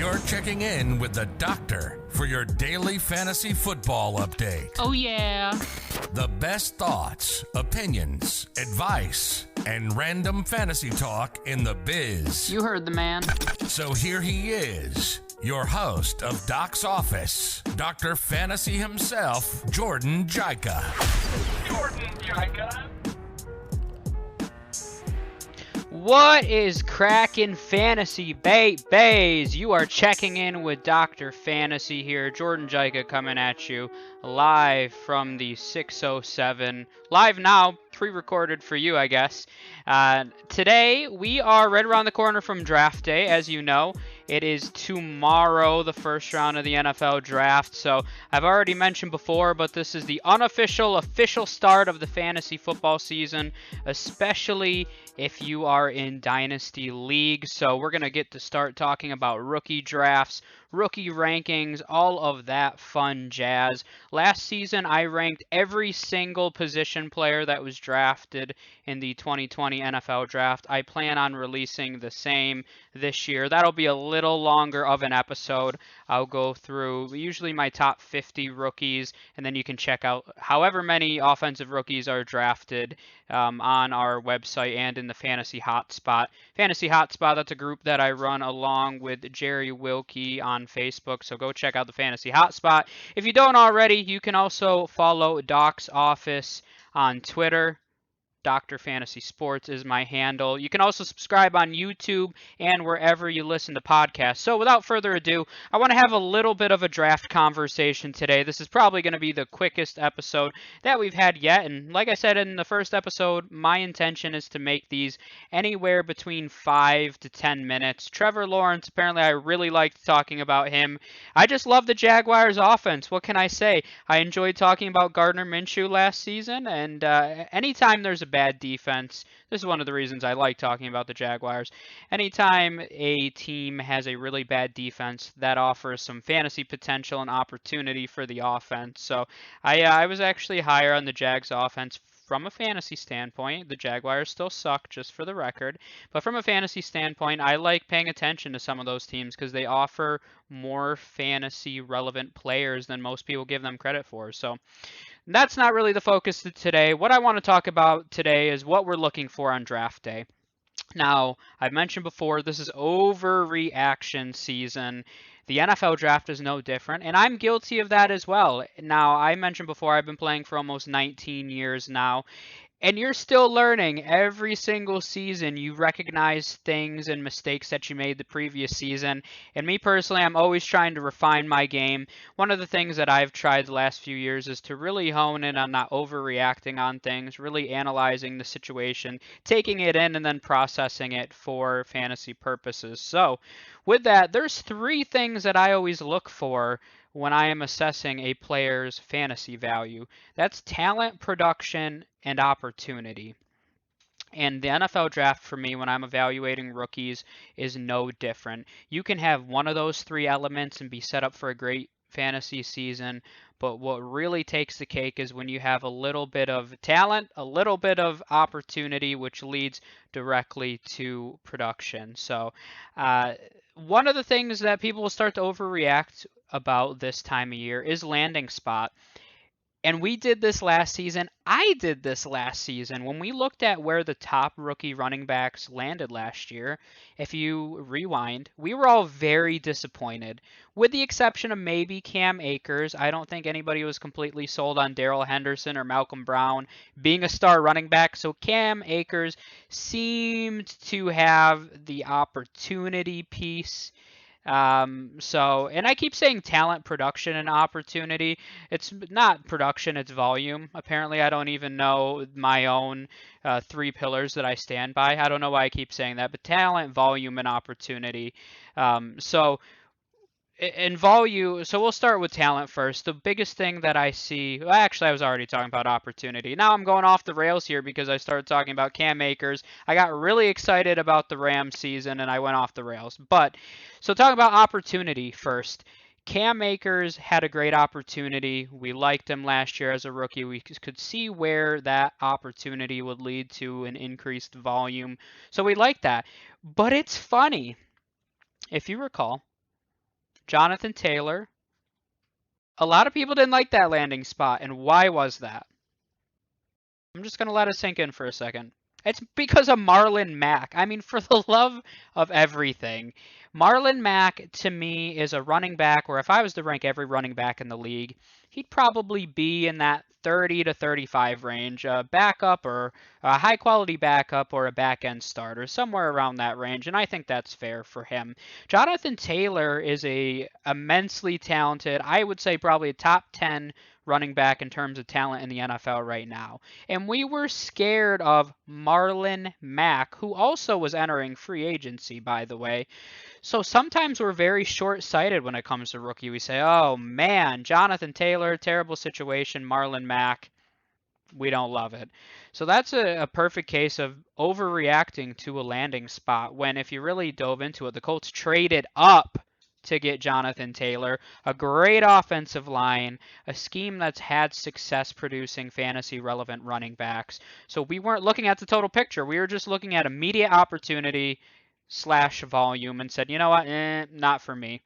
You're checking in with the doctor for your daily fantasy football update. Oh, yeah. The best thoughts, opinions, advice, and random fantasy talk in the biz. You heard the man. So here he is, your host of Doc's Office, Dr. Fantasy himself, Jordan Jaika. Jordan Jaika. What is crackin' fantasy bays? You are checking in with Dr. Fantasy here. Jordan Jaika coming at you live from the 607. Live now, pre-recorded for you, I guess. Today, we are right around the corner from draft day, as you know. It is tomorrow, the first round of the NFL draft. So I've already mentioned before, but this is the official start of the fantasy football season, especially if you are in Dynasty League. So we're going to get to start talking about rookie drafts, rookie rankings, all of that fun jazz. Last season, I ranked every single position player that was drafted in the 2020 NFL draft. I plan on releasing the same this year. That'll be a little longer of an episode. I'll go through usually my top 50 rookies, and then you can check out however many offensive rookies are drafted on our website and in the Fantasy Hotspot. Fantasy Hotspot, that's a group that I run along with Jerry Wilkie on Facebook, so go check out the Fantasy Hotspot. If you don't already, you can also follow Doc's Office on Twitter. Dr. Fantasy Sports is my handle. You can also subscribe on YouTube and wherever you listen to podcasts. So without further ado, I want to have a little bit of a draft conversation today. This is probably going to be the quickest episode that we've had yet. And like I said in the first episode, my intention is to make these anywhere between 5 to 10 minutes. Trevor Lawrence, apparently I really liked talking about him. I just love the Jaguars offense. What can I say? I enjoyed talking about Gardner Minshew last season. And anytime there's a bad defense, this is one of the reasons I like talking about the Jaguars. Anytime a team has a really bad defense, that offers some fantasy potential and opportunity for the offense. So I was actually higher on the Jags offense from a fantasy standpoint. The Jaguars still suck, just for the record. But from a fantasy standpoint, I like paying attention to some of those teams because they offer more fantasy relevant players than most people give them credit for. So that's not really the focus of today. What I want to talk about today is what we're looking for on draft day. Now, I've mentioned before, this is overreaction season. The NFL draft is no different, and I'm guilty of that as well. Now, I mentioned before, I've been playing for almost 19 years now, and you're still learning. Every single season, you recognize things and mistakes that you made the previous season. And me personally, I'm always trying to refine my game. One of the things that I've tried the last few years is to really hone in on not overreacting on things, really analyzing the situation, taking it in, and then processing it for fantasy purposes. So with that, there's 3 things that I always look for when I am assessing a player's fantasy value. That's talent, production, and opportunity. And the NFL draft for me, when I'm evaluating rookies, is no different. You can have one of those 3 elements and be set up for a great fantasy season, but what really takes the cake is when you have a little bit of talent, a little bit of opportunity, which leads directly to production. So one of the things that people will start to overreact about this time of year is landing spot. And we did this last season. I did this last season. When we looked at where the top rookie running backs landed last year, if you rewind, we were all very disappointed. With the exception of maybe Cam Akers, I don't think anybody was completely sold on Darrell Henderson or Malcolm Brown being a star running back. So Cam Akers seemed to have the opportunity piece. And I keep saying talent, production, and opportunity. It's not production, it's volume. Apparently, I don't even know my own 3 pillars that I stand by. I don't know why I keep saying that, but talent, volume, and opportunity. In volume, so we'll start with talent first. The biggest thing that I see, well, actually, I was already talking about opportunity. Now I'm going off the rails here because I started talking about Cam Akers. I got really excited about the Rams season and I went off the rails. But, so talking about opportunity first. Cam Akers had a great opportunity. We liked him last year as a rookie. We could see where that opportunity would lead to an increased volume. So we liked that. But it's funny. If you recall, Jonathan Taylor. A lot of people didn't like that landing spot, and why was that? I'm just going to let it sink in for a second. It's because of Marlon Mack. I mean, for the love of everything, Marlon Mack, to me, is a running back where if I was to rank every running back in the league, he'd probably be in that 30 to 35 range, a backup or a high-quality backup or a back-end starter, somewhere around that range, and I think that's fair for him. Jonathan Taylor is a immensely talented, I would say probably a top 10 running back in terms of talent in the NFL right now. And we were scared of Marlon Mack, who also was entering free agency, by the way. So sometimes we're very short-sighted when it comes to rookie. We say, oh man, Jonathan Taylor, terrible situation, Marlon Mack, we don't love it. So that's a perfect case of overreacting to a landing spot when if you really dove into it, the Colts traded up to get Jonathan Taylor, a great offensive line, a scheme that's had success producing fantasy relevant running backs. So we weren't looking at the total picture. We were just looking at immediate opportunity / volume and said, you know what, not for me.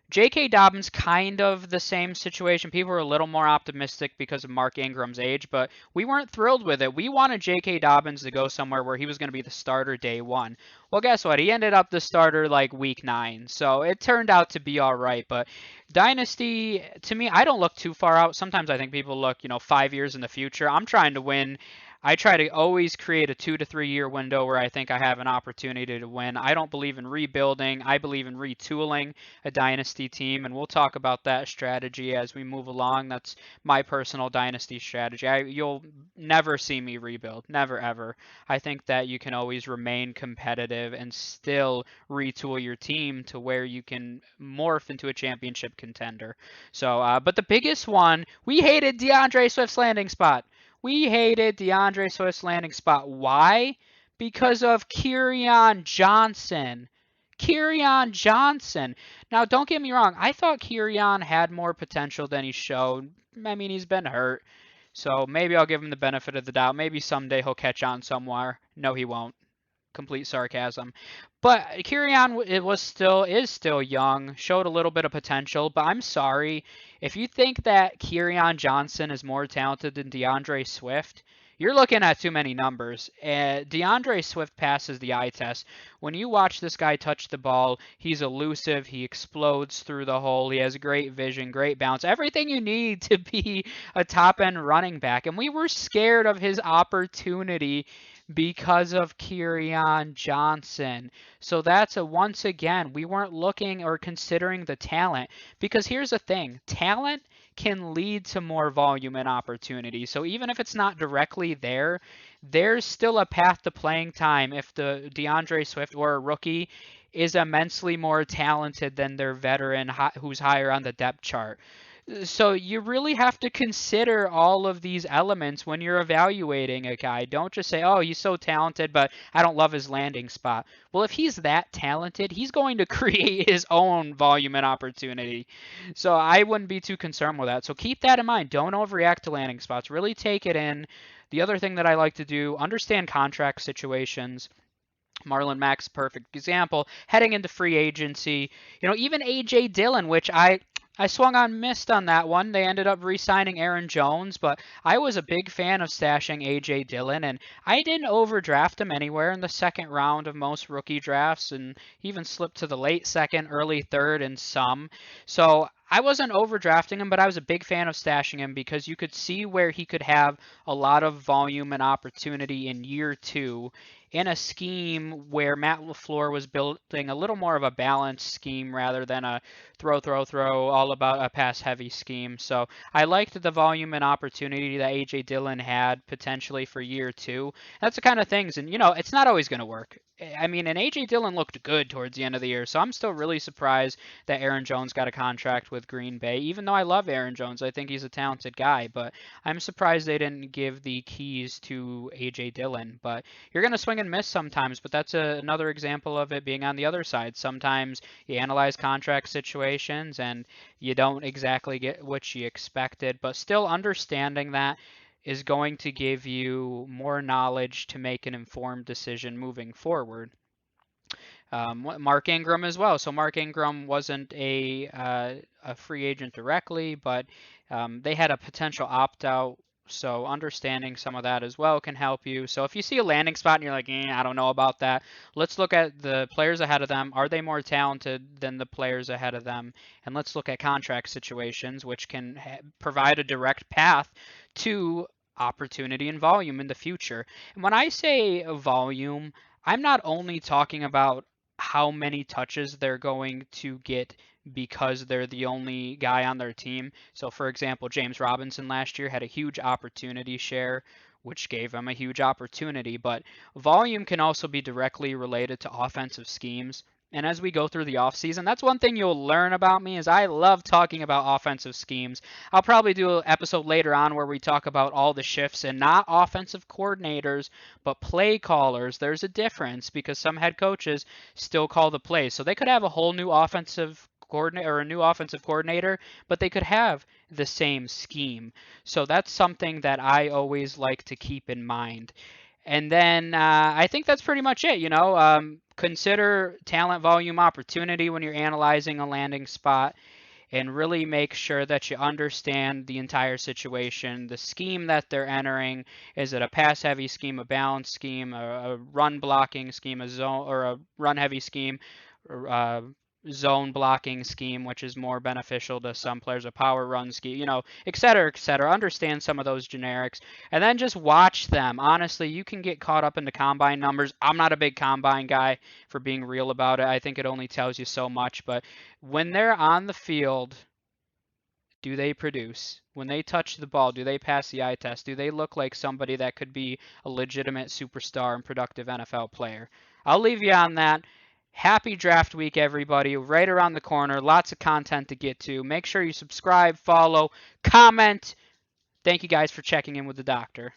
J.K. Dobbins, kind of the same situation. People were a little more optimistic because of Mark Ingram's age, but we weren't thrilled with it. We wanted J.K. Dobbins to go somewhere where he was going to be the starter day one. Well, guess what? He ended up the starter like week 9, so it turned out to be all right. But Dynasty, to me, I don't look too far out. Sometimes I think people look, 5 years in the future. I'm trying to win. I try to always create a 2 to 3 year window where I think I have an opportunity to win. I don't believe in rebuilding. I believe in retooling a dynasty team, and we'll talk about that strategy as we move along. That's my personal dynasty strategy. You'll never see me rebuild, never ever. I think that you can always remain competitive and still retool your team to where you can morph into a championship contender. So, but the biggest one, we hated Deandre Swift's landing spot. We hated Deandre Swift's landing spot. Why? Because of Kerryon Johnson. Kerryon Johnson. Now, don't get me wrong. I thought Kerryon had more potential than he showed. I mean, he's been hurt. So maybe I'll give him the benefit of the doubt. Maybe someday he'll catch on somewhere. No, he won't. Complete sarcasm. But Kerryon is still young, showed a little bit of potential, but I'm sorry. If you think that Kerryon Johnson is more talented than Deandre Swift, you're looking at too many numbers. Deandre Swift passes the eye test. When you watch this guy touch the ball, he's elusive. He explodes through the hole. He has great vision, great bounce, everything you need to be a top-end running back. And we were scared of his opportunity because of Kerryon Johnson. So once again, we weren't looking or considering the talent, because here's the thing, talent can lead to more volume and opportunity. So even if it's not directly there, there's still a path to playing time if the Deandre Swift or a rookie is immensely more talented than their veteran who's higher on the depth chart. So you really have to consider all of these elements when you're evaluating a guy. Don't just say, oh, he's so talented, but I don't love his landing spot. Well, if he's that talented, he's going to create his own volume and opportunity. So I wouldn't be too concerned with that. So keep that in mind. Don't overreact to landing spots. Really take it in. The other thing that I like to do, understand contract situations. Marlon Mack's perfect example. Heading into free agency, even A.J. Dillon, which I swung on missed on that one. They ended up re-signing Aaron Jones, but I was a big fan of stashing A.J. Dillon, and I didn't overdraft him anywhere in the second round of most rookie drafts, and even slipped to the late second, early third in some. So I wasn't overdrafting him, but I was a big fan of stashing him because you could see where he could have a lot of volume and opportunity in year 2 in a scheme where Matt LaFleur was building a little more of a balanced scheme rather than a throw, all about a pass-heavy scheme. So I liked the volume and opportunity that A.J. Dillon had potentially for year 2. That's the kind of things, and it's not always going to work. I mean, and A.J. Dillon looked good towards the end of the year, so I'm still really surprised that Aaron Jones got a contract with Green Bay, even though I love Aaron Jones. I think he's a talented guy, but I'm surprised they didn't give the keys to A.J. Dillon. But you're going to swing and miss sometimes, but that's another example of it being on the other side. Sometimes you analyze contract situations and you don't exactly get what you expected, but still understanding that is going to give you more knowledge to make an informed decision moving forward. Mark Ingram as well. So Mark Ingram wasn't a free agent directly, but they had a potential opt out. So understanding some of that as well can help you. So if you see a landing spot and you're like, I don't know about that, let's look at the players ahead of them. Are they more talented than the players ahead of them? And let's look at contract situations, which can provide a direct path to opportunity and volume in the future. And when I say volume, I'm not only talking about how many touches they're going to get because they're the only guy on their team. So, for example, James Robinson last year had a huge opportunity share, which gave him a huge opportunity. But volume can also be directly related to offensive schemes. And as we go through the offseason, that's one thing you'll learn about me is I love talking about offensive schemes. I'll probably do an episode later on where we talk about all the shifts and not offensive coordinators, but play callers. There's a difference because some head coaches still call the plays. So they could have a whole new offensive coordinator or a new offensive coordinator, but they could have the same scheme. So that's something that I always like to keep in mind. And then I think that's pretty much it. Consider talent, volume, opportunity when you're analyzing a landing spot, and really make sure that you understand the entire situation, the scheme that they're entering. Is it a pass-heavy scheme, a balance scheme, a run blocking scheme, a zone or a run-heavy scheme, or, zone blocking scheme, which is more beneficial to some players, a power run scheme, et cetera, et cetera. Understand some of those generics, and then just watch them. Honestly, you can get caught up in the combine numbers. I'm not a big combine guy, for being real about it. I think it only tells you so much, but when they're on the field, do they produce? When they touch the ball, do they pass the eye test? Do they look like somebody that could be a legitimate superstar and productive NFL player? I'll leave you on that. Happy draft week, everybody. Right around the corner. Lots of content to get to. Make sure you subscribe, follow, comment. Thank you guys for checking in with the doctor.